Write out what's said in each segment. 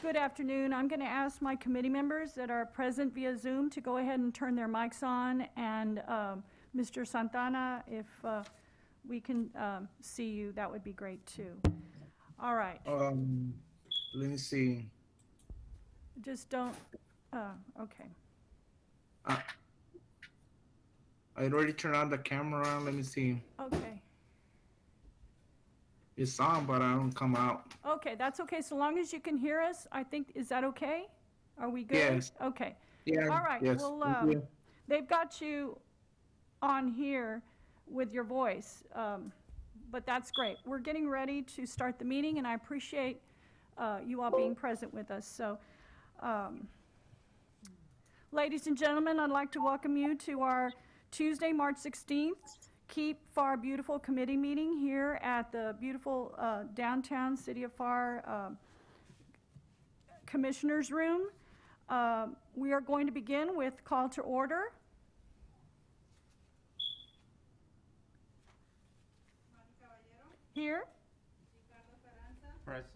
Good afternoon. I'm going to ask my committee members that are present via Zoom to go ahead and turn their mics on. And Mr. Santana, if we can see you, that would be great too. All right. Let me see. Just don't, okay. I already turned on the camera. Let me see. Okay. It's on, but I don't come out. Okay, that's okay. So long as you can hear us, I think, is that okay? Are we good? Yes. Okay. Yeah. All right. Yes. Well, they've got you on here with your voice, but that's great. We're getting ready to start the meeting, and I appreciate you all being present with us. So, ladies and gentlemen, I'd like to welcome you to our Tuesday, March 16th, Keep Pharr Beautiful Committee meeting here at the beautiful downtown City of Pharr Commissioners Room. We are going to begin with call to order. Here. Present.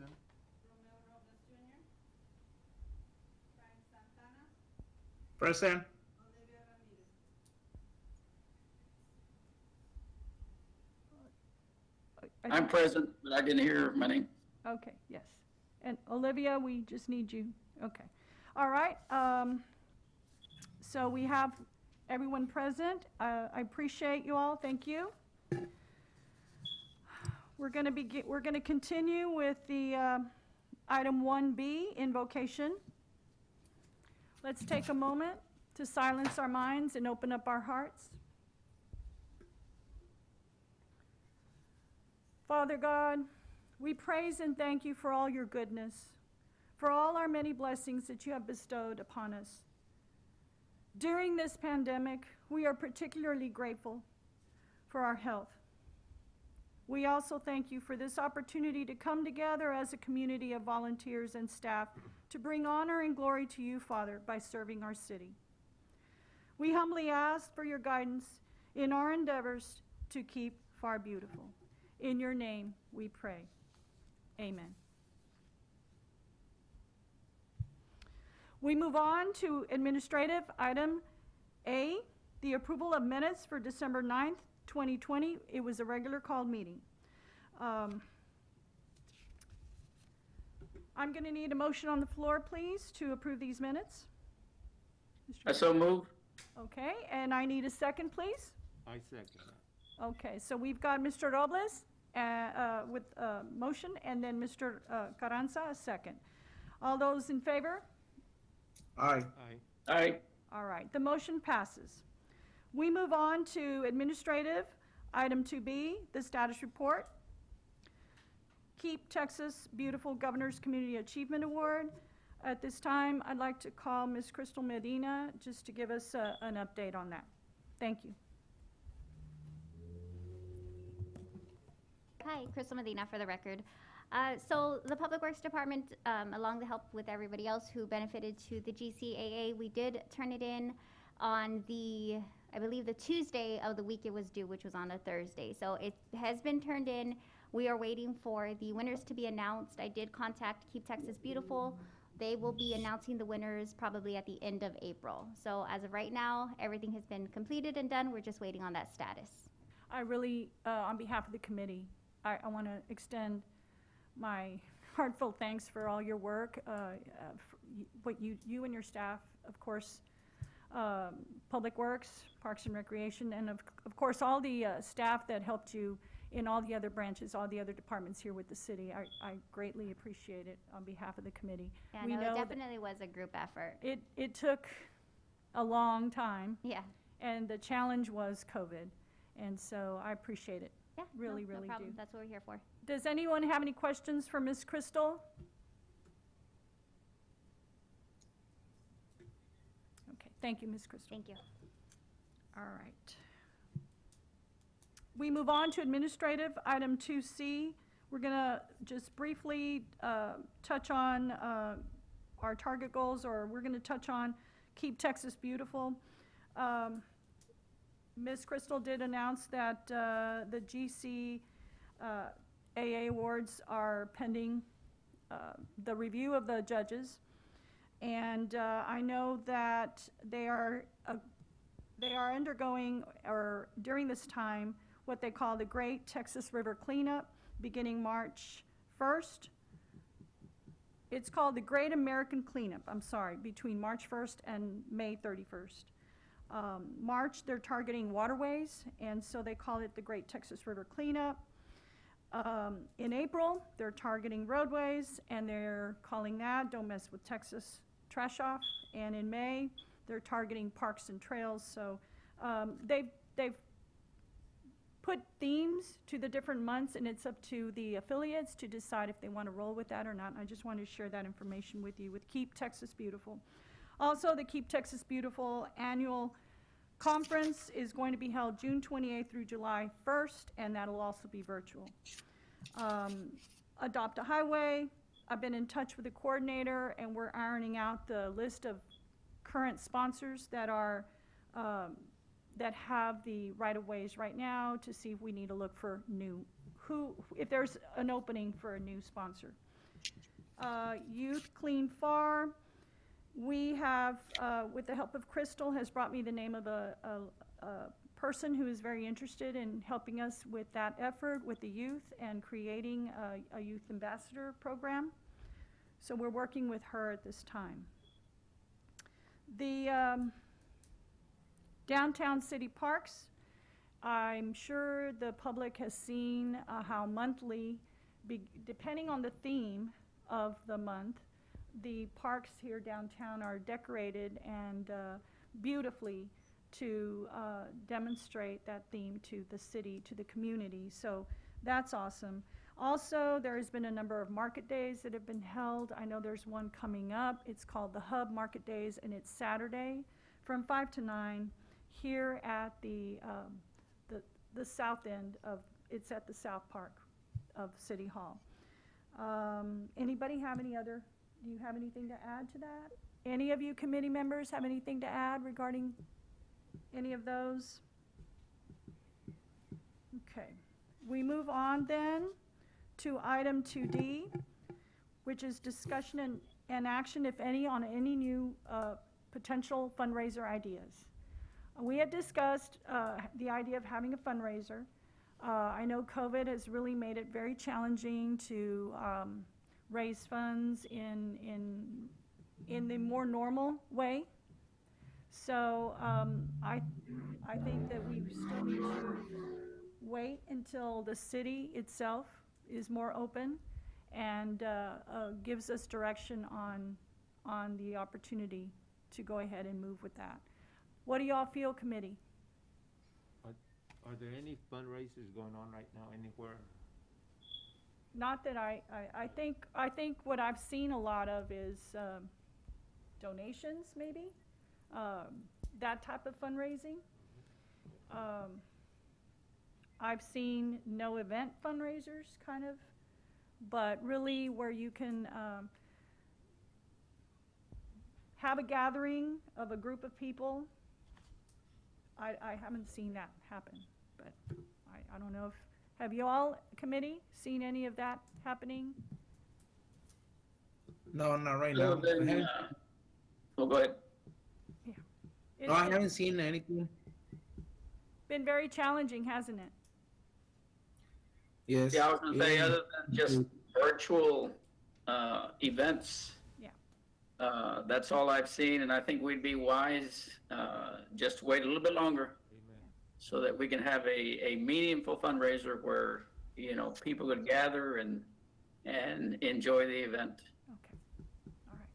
Present. I'm present, but I didn't hear my name. Okay, yes. And Olivia, we just need you. Okay. All right. So we have everyone present. I appreciate you all. Thank you. We're going to continue with the item 1B, invocation. Let's take a moment to silence our minds and open up our hearts. Father God, we praise and thank you for all your goodness, for all our many blessings that you have bestowed upon us. During this pandemic, we are particularly grateful for our health. We also thank you for this opportunity to come together as a community of volunteers and staff to bring honor and glory to you, Father, by serving our city. We humbly ask for your guidance in our endeavors to keep Pharr beautiful. In your name we pray. Amen. We move on to administrative item A, the approval of minutes for December 9th, 2020. It was a regular called meeting. I'm going to need a motion on the floor, please, to approve these minutes. I so move. Okay, and I need a second, please. I second that. Okay, so we've got Mr. Robles with a motion, and then Mr. Carranza, a second. All those in favor? Aye. Aye. Aye. All right, the motion passes. We move on to administrative, item 2B, the status report. Keep Texas Beautiful Governor's Community Achievement Award. At this time, I'd like to call Ms. Crystal Medina just to give us an update on that. Thank you. Hi, Crystal Medina for the record. So the Public Works Department, along the help with everybody else who benefited to the GCAA, we did turn it in on I believe the Tuesday of the week it was due, which was on a Thursday. So it has been turned in. We are waiting for the winners to be announced. I did contact Keep Texas Beautiful. They will be announcing the winners probably at the end of April. So as of right now, everything has been completed and done. We're just waiting on that status. I really, on behalf of the committee, I want to extend my heartfelt thanks for all your work, what you and your staff, of course, Public Works, Parks and Recreation, and of course all the staff that helped you in all the other branches, all the other departments here with the city. I greatly appreciate it on behalf of the committee. Yeah, no, it definitely was a group effort. It took a long time. Yeah. And the challenge was COVID. And so I appreciate it. Yeah, really no problem. do. That's what we're here for. Does anyone have any questions for Ms. Crystal? Okay, thank you, Ms. Crystal. Thank you. All right. We move on to administrative item 2C. We're going to just briefly touch on our target goals, or we're going to touch on Keep Texas Beautiful. Ms. Crystal did announce that the GC AA awards are pending the review of the judges. And I know that they are undergoing, or during this time, what they call the Great Texas River Cleanup, beginning March 1st. It's called the Great American Cleanup, I'm sorry, between March 1st and May 31st. March, they're targeting waterways, and so they call it the Great Texas River Cleanup. In April, they're targeting roadways, and they're calling that Don't Mess with Texas Trash Off. And in May, they're targeting parks and trails. So they've put themes to the different months, and it's up to the affiliates to decide if they want to roll with that or not. And I just wanted to share that information with you with Keep Texas Beautiful. Also, the Keep Texas Beautiful annual conference is going to be held June 28th through July 1st, and that'll also be virtual. Adopt a Highway. I've been in touch with the coordinator, and we're ironing out the list of current sponsors that are that have the right-of-ways right now to see if we need to look for if there's an opening for a new sponsor. Youth Clean Pharr. We have, with the help of Crystal, has brought me the name of a person who is very interested in helping us with that effort with the youth and creating a youth ambassador program. So we're working with her at this time. The downtown city parks, I'm sure the public has seen how monthly, depending on the theme of the month, the parks here downtown are decorated and beautifully to demonstrate that theme to the city, to the community. So that's awesome. Also, there has been a number of market days that have been held. I know there's one coming up. It's called the Hub Market Days, and it's Saturday from 5 to 9 here at the south end of, it's at the South Park of City Hall. Anybody have any other? Do you have anything to add to that? Any of you committee members have anything to add regarding any of those? Okay. We move on then to item 2D, which is discussion and action, if any, on any new potential fundraiser ideas. We had discussed the idea of having a fundraiser. I know COVID has really made it very challenging to raise funds in the more normal way. So I think that we still need to wait until the city itself is more open and gives us direction on the opportunity to go ahead and move with that. What do y'all feel, committee? Are there any fundraisers going on right now anywhere? Not that I think what I've seen a lot of is donations, maybe, that type of fundraising. I've seen no event fundraisers, kind of, but really where you can have a gathering of a group of people. I haven't seen that happen, but I don't know if, have you all, committee, seen any of that happening? No, not right Other now. than, oh, go ahead. Yeah. No, I haven't seen anything. Been very challenging, hasn't it? Yes. Yeah, I was gonna say, Yeah. other than just virtual events. Yeah. That's all I've seen, and I think we'd be wise just to wait a little bit longer Amen. so that we can have a meaningful fundraiser where, you know, people could gather and enjoy the event. Okay, all right.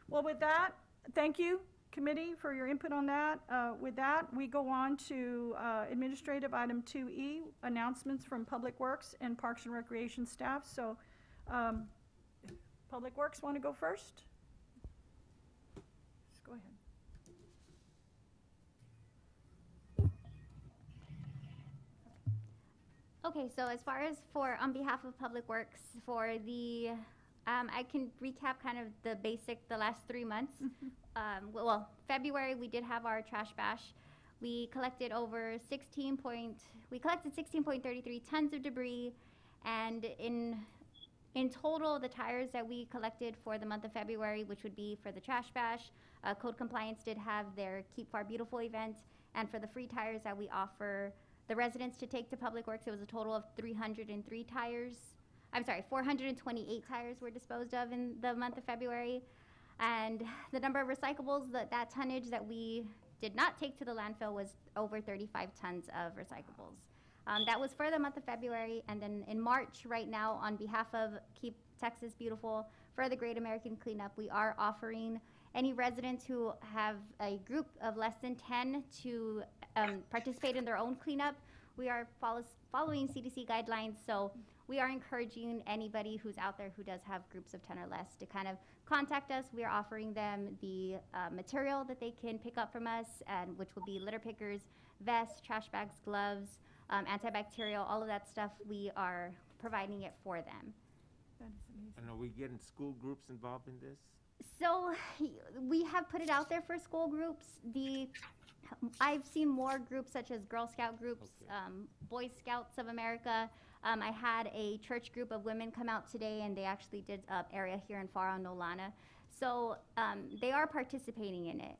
Well, with that, thank you, committee, for your input on that. With that, we go on to administrative item 2E, announcements from Public Works and Parks and Recreation staff. So, Public Works want to go first? Just go ahead. Okay, so as far as on behalf of Public Works, for the, I can recap kind of the last 3 months. Well, February, we did have our trash bash. We collected over 16.33 tons of debris, and In total, the tires that we collected for the month of February, which would be for the Trash Bash, Code Compliance did have their Keep Pharr Beautiful event, and for the free tires that we offer the residents to take to Public Works, it was a total of 303 tires. I'm sorry, 428 tires were disposed of in the month of February. And the number of recyclables, that tonnage that we did not take to the landfill was over 35 tons of recyclables. That was for the month of February, and then in March, right now, on behalf of Keep Texas Beautiful, for the Great American Cleanup, we are offering any residents who have a group of less than 10 to participate in their own cleanup. We are following CDC guidelines, so we are encouraging anybody who's out there who does have groups of 10 or less to kind of contact us. We are offering them the material that they can pick up from us, and which will be litter pickers, vests, trash bags, gloves, antibacterial, all of that stuff. We are providing it for them. That is amazing. And are we getting school groups involved in this? So we have put it out there for school groups. I've seen more groups such as Girl Scout groups, Okay. Boy Scouts of America. I had a church group of women come out today, and they actually did an area here in Pharr on Nolana. So they are participating in it.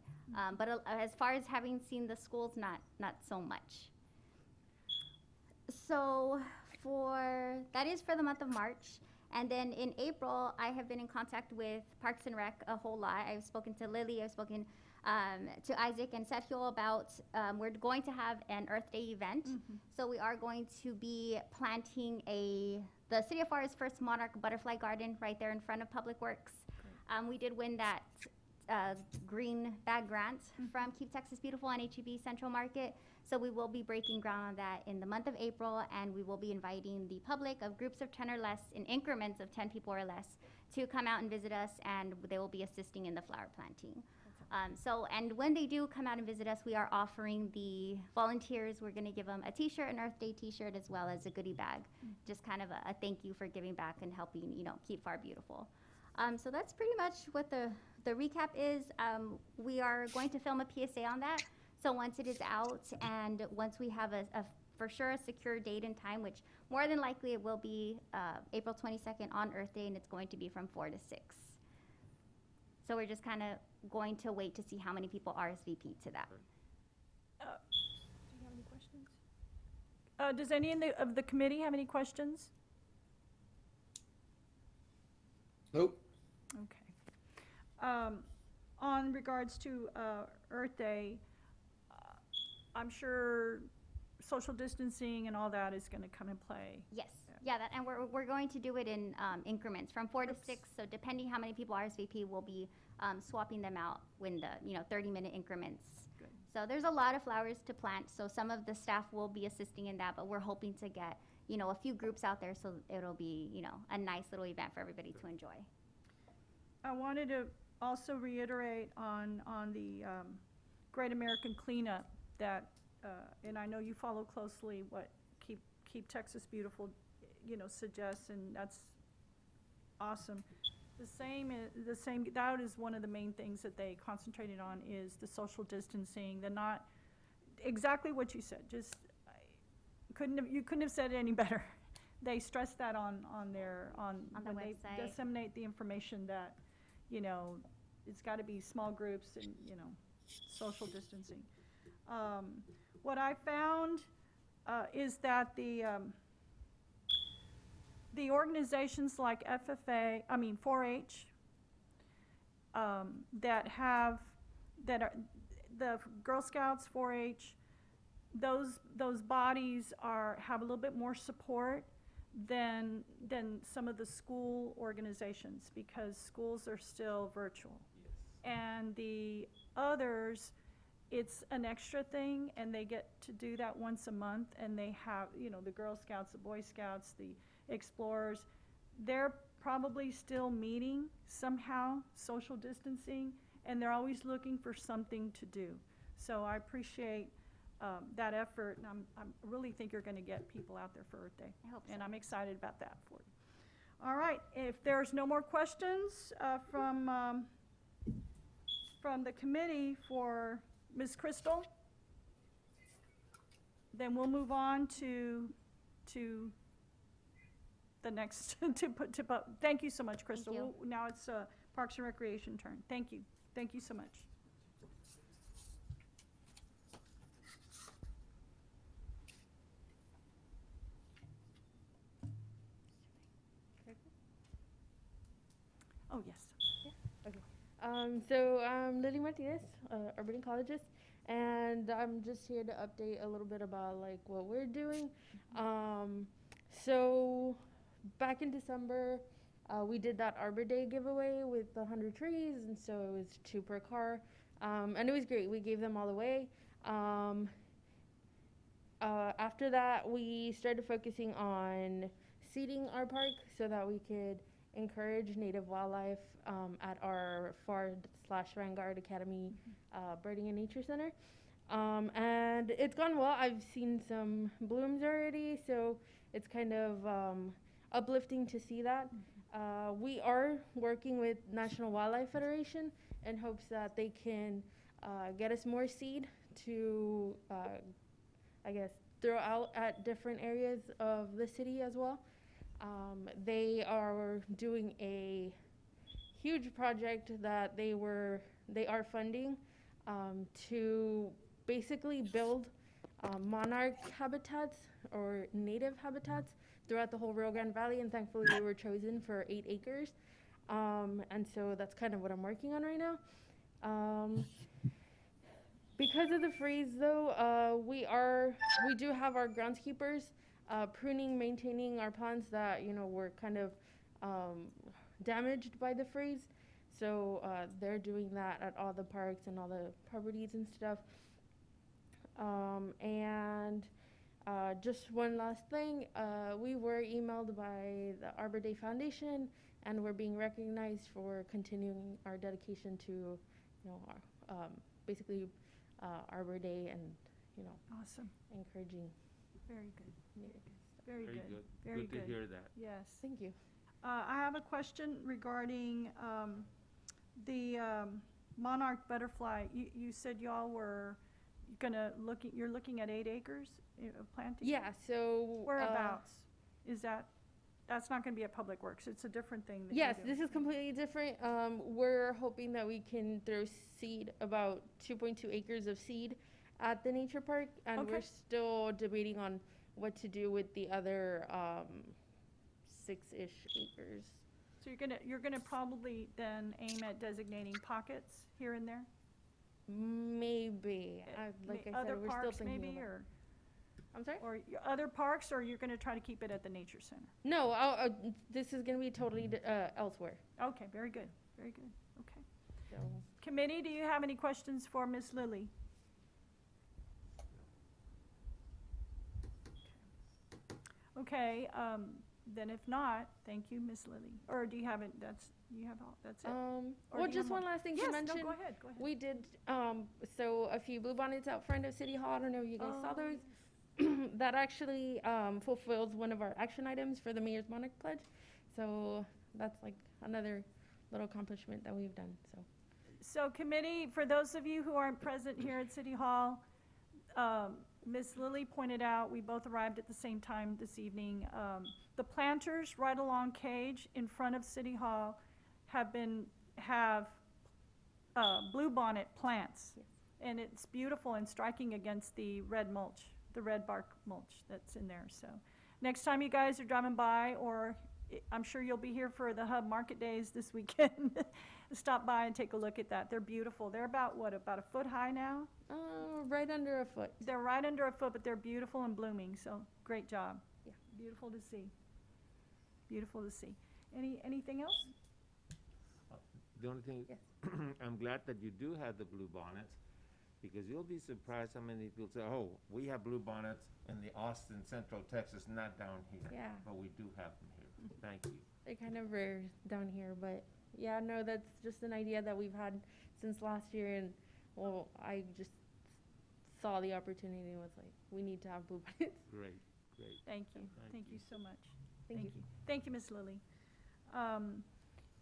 But as far as having seen the schools, not so much. So that is for the month of March. And then in April, I have been in contact with Parks and Rec a whole lot. I've spoken to Lily, I've spoken to Isaac and Sergio about, we're going to have an Earth Day event. So we are going to be planting the City of Pharr's first monarch butterfly garden right there in front of Public Works. We did win that green bag grant from Keep Texas Beautiful and HEB Central Market. So we will be breaking ground on that in the month of April, and we will be inviting the public of groups of 10 or less in increments of 10 people or less to come out and visit us, and they will be assisting in the flower planting. And when they do come out and visit us, we are offering the volunteers, we're gonna give them a t-shirt, an Earth Day t-shirt, as well as a goodie bag. Just kind of a thank you for giving back and helping, keep Pharr beautiful. So that's pretty much what the recap is. We are going to film a PSA on that. So once it is out, and once we have a for sure a secure date and time, which more than likely it will be April 22nd on Earth Day, and it's going to be from 4 to 6. So we're just kind of going to wait to see how many people RSVP to that. Do you have any questions? Does any of the committee have any questions? Nope. Okay. On regards to Earth Day, I'm sure social distancing and all that is going to come in play. Yes, yeah, and we're going to do it in increments from 4 to 6. So depending how many people RSVP, we'll be swapping them out when the 30-minute increments. Good. So there's a lot of flowers to plant. So some of the staff will be assisting in that, but we're hoping to get a few groups out there, so it'll be a nice little event for everybody to enjoy. I wanted to also reiterate on the Great American Cleanup that, and I know you follow closely what Keep Texas Beautiful, suggests, and that's awesome. The same, that is one of the main things that they concentrated on is the social distancing, exactly what you said, you couldn't have said it any better. They stressed that on the when they website. disseminate the information that, it's gotta be small groups and, social distancing. What I found is that the organizations like 4-H, that are the Girl Scouts, 4-H, those bodies have a little bit more support than some of the school organizations, because schools are still virtual. Yes. And the others, it's an extra thing, and they get to do that once a month, and they have, the Girl Scouts, the Boy Scouts, the Explorers, they're probably still meeting somehow, social distancing, and they're always looking for something to do. So I appreciate that effort, and I really think you're gonna get people out there for Earth Day. I hope so. And I'm excited about that for you. All right, if there's no more questions from the committee for Ms. Crystal, then we'll move on to the next, thank you so much, Crystal. you. Now it's Parks and Recreation turn. Thank you. Thank you so much. Oh, yes. So I'm Lily Martinez, urban ecologist, and I'm just here to update a little bit about like what we're doing. So back in December, we did that Arbor Day giveaway with 100 trees, and so it was 2 per car, and it was great. We gave them all away. After that, we started focusing on seeding our park so that we could encourage native wildlife at our Pharr/Vanguard Academy Birding and Nature Center. And it's gone well. I've seen some blooms already, so it's kind of uplifting to see that. We are working with National Wildlife Federation in hopes that they can get us more seed to, I guess, throw out at different areas of the city as well. They are doing a huge project that they are funding to basically build monarch habitats or native habitats throughout the whole Rio Grande Valley, and thankfully we were chosen for 8 acres. And so that's kind of what I'm working on right now. Because of the freeze, though, we do have our groundskeepers pruning, maintaining our plants that were kind of damaged by the freeze. So they're doing that at all the parks and all the properties and stuff. And just one last thing, we were emailed by the Arbor Day Foundation, and we're being recognized for continuing our dedication to, basically Arbor Day and, Awesome. encouraging Very good. native. Very Very good. good. Very Good to hear that. Yes. Thank you. I have a question regarding the monarch butterfly. You said y'all were you're looking at 8 acres of planting? Yeah, so Whereabouts? That's not gonna be at Public Works. It's a different thing that yes, you're doing. this is completely different. We're hoping that we can throw seed, about 2.2 acres of seed at the nature park, and Okay. we're still debating on what to do with the other 6-ish acres. So you're gonna probably then aim at designating pockets here and there? Maybe. Like I Other said, we're still parks thinking maybe, about or I'm sorry? other parks, or you're gonna try to keep it at the nature center? No, this is going to be totally elsewhere. Okay, very good, very good, okay. So. Committee, do you have any questions for Ms. Lilly? Okay, then if not, thank you, Ms. Lilly. Or do you have it, that's it? Or Well, do you just have one more? last thing Yes, to no, mention. go ahead, go ahead. We did so a few bluebonnets out front of City Hall. I don't know if you guys saw Oh, those. That actually fulfills one of our action items for the Mayor's Monarch Pledge. So that's like another little accomplishment that we've done. So So committee, for those of you who aren't present here at City Hall, Ms. Lilly pointed out, we both arrived at the same time this evening. The planters right along Cage in front of City Hall have bluebonnet plants. Yes. And it's beautiful and striking against the red mulch, the red bark mulch that's in there. So next time you guys are driving by, or I'm sure you'll be here for the Hub Market Days this weekend, stop by and take a look at that. They're beautiful. They're about a foot high now? right under a foot. They're right under a foot, but they're beautiful and blooming, so great job. Yeah. Beautiful to see. Beautiful to see. Anything else? The only thing, Yes. I'm glad that you do have the blue bonnets, because you'll be surprised how many people say, oh, we have blue bonnets in the Austin, Central Texas, not down here. Yeah. But we do have them here. Thank you. They're kind of rare down here, but yeah, no, that's just an idea that we've had since last year, and well, I just saw the opportunity and was like, we need to have blue bonnets. Great, great. Thank you. Thank Thank you you. so much. Thank you. Thank you, Ms. Lilly.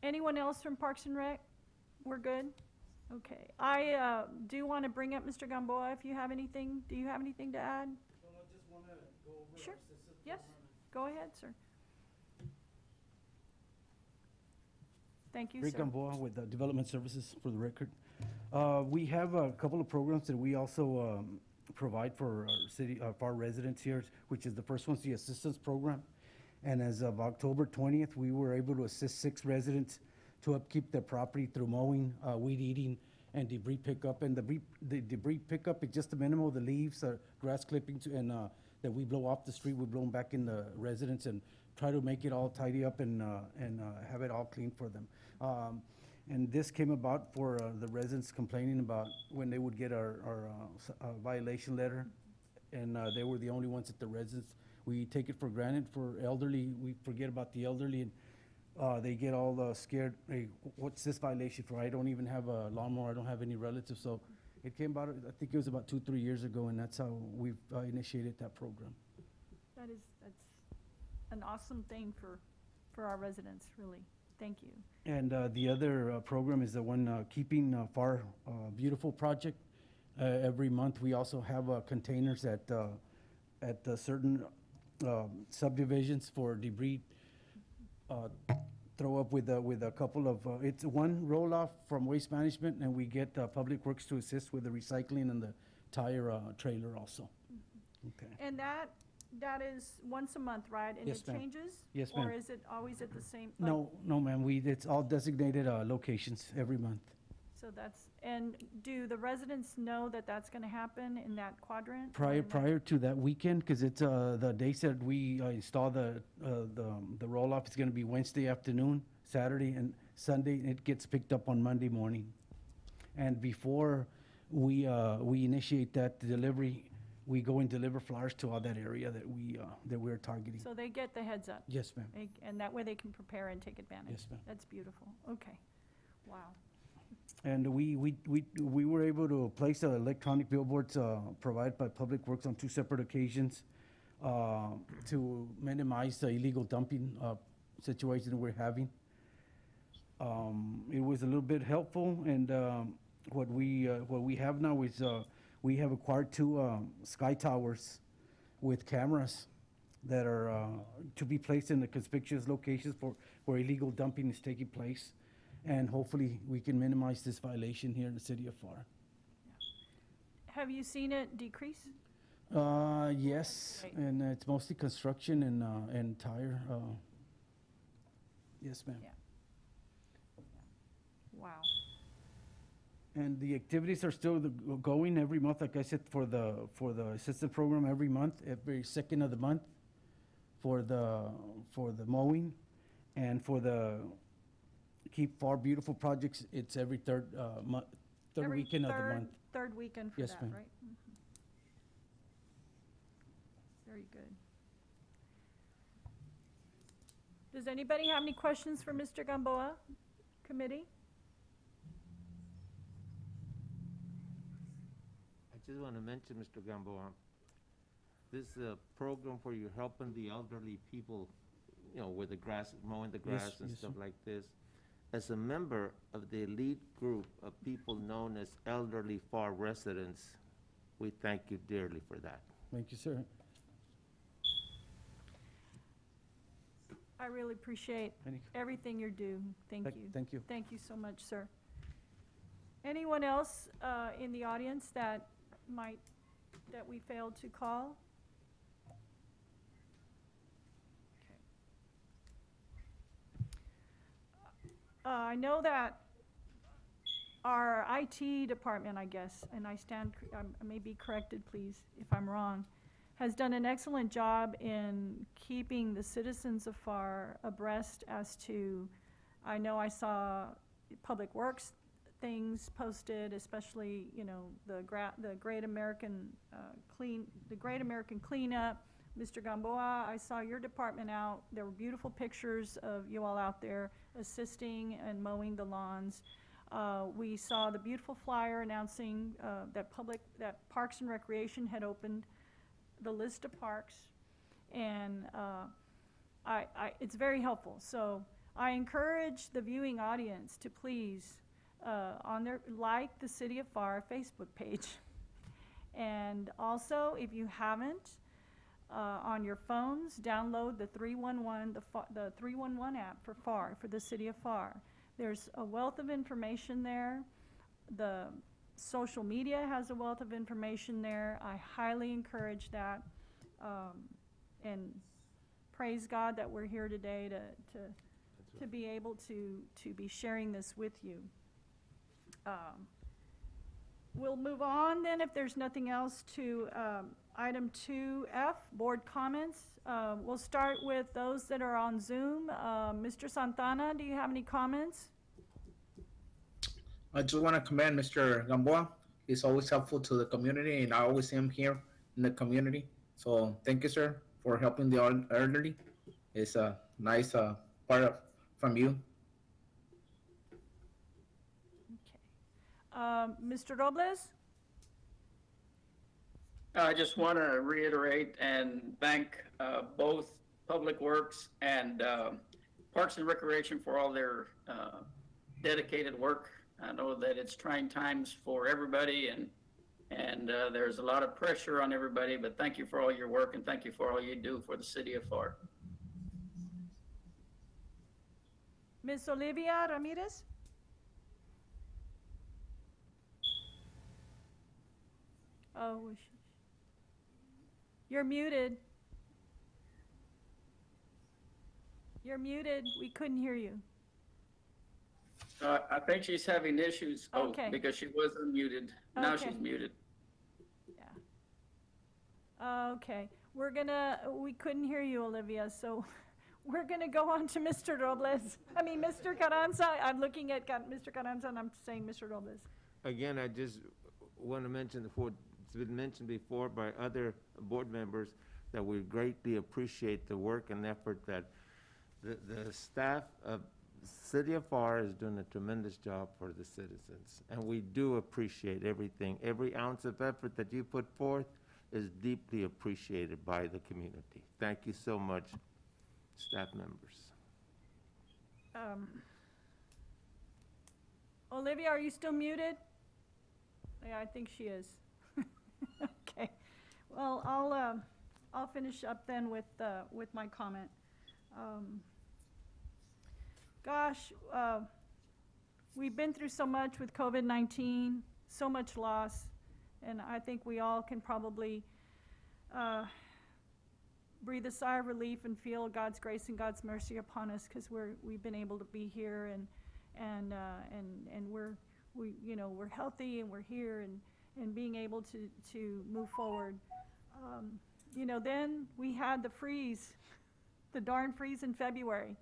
Anyone else from Parks and Rec? We're good? Okay. I do want to bring up Mr. Gamboa if you have anything. Do you have anything to add? Well, I just want to go over Sure. our assistant Yes. program. Go ahead, sir. Thank you, Rick sir. Gamboa with Development Services, for the record. We have a couple of programs that we also provide for our city, Pharr residents here, which is the first one's the assistance program. And as of October 20th, we were able to assist 6 residents to upkeep their property through mowing, weed eating, and debris pickup. And the debris pickup is just the minimal, the leaves, grass clippings, and that we blow off the street, we blow them back in the residence and try to make it all tidy up and have it all clean for them. And this came about for the residents complaining about when they would get our violation letter, and they were the only ones at the residence. We take it for granted for elderly, we forget about the elderly, and they get all scared, hey, what's this violation for? I don't even have a lawnmower, I don't have any relatives. So it came about, I think it was about 2-3 years ago, and that's how we've initiated that program. That's an awesome thing for our residents, really. Thank you. And the other program is the one Keeping Pharr Beautiful project. Every month, we also have containers at certain subdivisions for debris throw up with a couple of, it's one roll-off from Waste Management, and we get Public Works to assist with the recycling and the tire trailer also. Okay. And that is once a month, right? And Yes, it ma'am. changes? Yes, Or ma'am. is it always at the same? like- No, ma'am, it's all designated locations every month. So and do the residents know that that's gonna happen in that quadrant? or in that- Prior to that weekend, because it's the days that we install the roll-off, it's gonna be Wednesday afternoon, Saturday, and Sunday, and it gets picked up on Monday morning. And before we initiate that delivery, we go and deliver flowers to all that area that we're targeting. So they get the heads up? Yes, ma'am. And that way they can prepare and take advantage? Yes, ma'am. That's beautiful. Okay. Wow. And we were able to place electronic billboards provided by Public Works on 2 separate occasions to minimize the illegal dumping situation we're having. It was a little bit helpful, and what we have now is we have acquired 2 sky towers with cameras that are to be placed in the conspicuous locations where illegal dumping is taking place. And hopefully, we can minimize this violation here in the city of Pharr. Have you seen it decrease? Yes, Great. and it's mostly construction and tire. Yes, ma'am. Yeah. Wow. And the activities are still going every month, like I said, for the assistant program every month, every second of the month, for the mowing, and for the Keep Pharr Beautiful projects, it's every third Every weekend of the month. Third weekend for Yes, that, ma'am. right? Mhm. Very good. Does anybody have any questions for Mr. Gamboa, committee? I just want to mention, Mr. Gamboa, this program where you're helping the elderly people, with the grass, mowing the Yes, grass and yes, stuff sir. like this. As a member of the elite group of people known as elderly Pharr residents, we thank you dearly for that. Thank you, sir. I really appreciate everything you're doing. Thank you. Thank you. Thank you so much, sir. Anyone else in the audience that we failed to call? I know that our IT department, I guess, and I may be corrected, please, if I'm wrong, has done an excellent job in keeping the citizens of Pharr abreast as to, I know I saw Public Works things posted, especially, the Great American Cleanup. Mr. Gamboa, I saw your department out. There were beautiful pictures of you all out there assisting and mowing the lawns. We saw the beautiful flyer announcing that Parks and Recreation had opened the list of parks, and it's very helpful. So I encourage the viewing audience to please like the City of Pharr Facebook page, and also if you haven't, on your phones, download the 311 app for Pharr, for the City of Pharr. There's a wealth of information there. The social media has a wealth of information there. I highly encourage that. And praise God that we're here today to be able to be sharing this with you. We'll move on then, if there's nothing else, to item 2F, board comments. We'll start with those that are on Zoom. Mr. Santana, do you have any comments? I just want to commend Mr. Gamboa. He's always helpful to the community, and I always see him here in the community. So thank you, sir, for helping the elderly. It's a nice from you. Mr. Robles? I just want to reiterate and thank both Public Works and Parks and Recreation for all their dedicated work. I know that it's trying times for everybody, and there's a lot of pressure on everybody, but thank you for all your work and thank you for all you do for the city of Pharr. Ms. Olivia Ramirez? Oh, you're muted. You're muted. We couldn't hear you. I think she's having issues. Okay. Because she was unmuted. Now Okay. she's muted. Yeah. Okay. We couldn't hear you, Olivia, so we're gonna go on to Mr. Robles. Mr. Carranza. I'm looking at Mr. Carranza and I'm saying Mr. Robles. Again, I just want to mention it's been mentioned before by other board members that we greatly appreciate the work and effort that the staff of City of Pharr is doing a tremendous job for the citizens. And we do appreciate everything. Every ounce of effort that you put forth is deeply appreciated by the community. Thank you so much, staff members. Olivia, are you still muted? Yeah, I think she is. Okay. Well, I'll finish up then with my comment. Gosh, we've been through so much with COVID-19, so much loss, and I think we all can probably breathe a sigh of relief and feel God's grace and God's mercy upon us because we've been able to be here and we're healthy and we're here and being able to move forward. Then we had the darn freeze in February.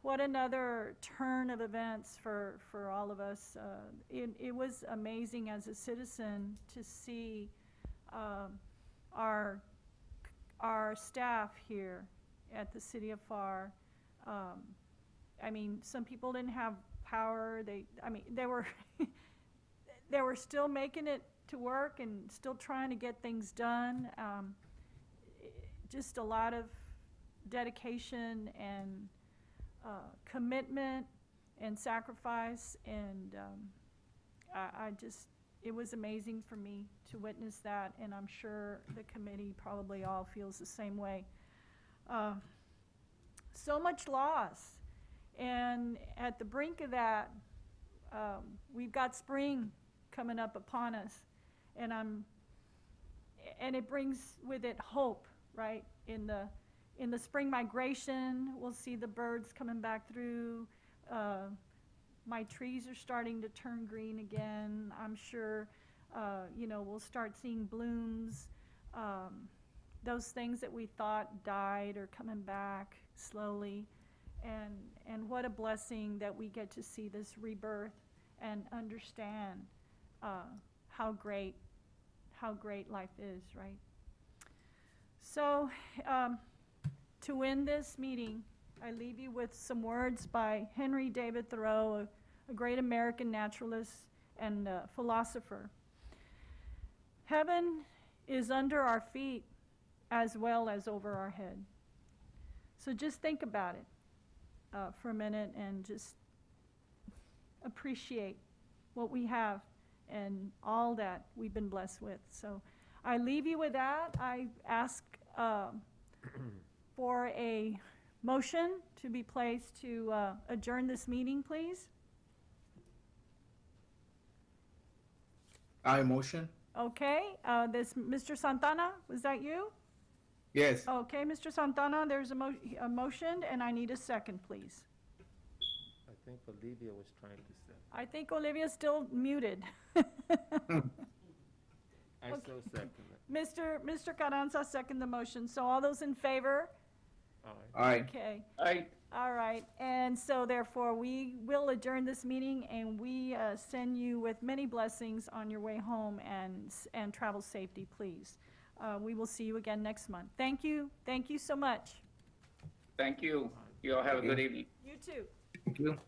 What another turn of events for all of us. It was amazing as a citizen to see our staff here at the City of Pharr. Some people didn't have power. They were they were still making it to work and still trying to get things done. Just a lot of dedication and commitment and sacrifice, and it was amazing for me to witness that, and I'm sure the committee probably all feels the same way. So much loss, and at the brink of that, we've got spring coming up upon us, and it brings with it hope, right? In the spring migration, we'll see the birds coming back through. My trees are starting to turn green again. I'm sure, we'll start seeing blooms. Those things that we thought died are coming back slowly. And what a blessing that we get to see this rebirth and understand how great life is, right? So, to end this meeting, I leave you with some words by Henry David Thoreau, a great American naturalist and philosopher. Heaven is under our feet as well as over our head. So just think about it for a minute and just appreciate what we have and all that we've been blessed with. So I leave you with that. I ask for a motion to be placed to adjourn this meeting, please? I motion. Okay, this, Mr. Santana, was that you? Yes. Okay, Mr. Santana, there's a motion, and I need a second, please. I think Olivia was trying to say. I think Olivia's still muted. I so second it. Mr. Carranza second the motion, so all those in favor? All right. Aye. Okay, I, all right, and so therefore, we will adjourn this meeting, and we send you with many blessings on your way home, and travel safety, please. We will see you again next month. Thank you so much. thank you. You all have a good evening. You too. Thank you.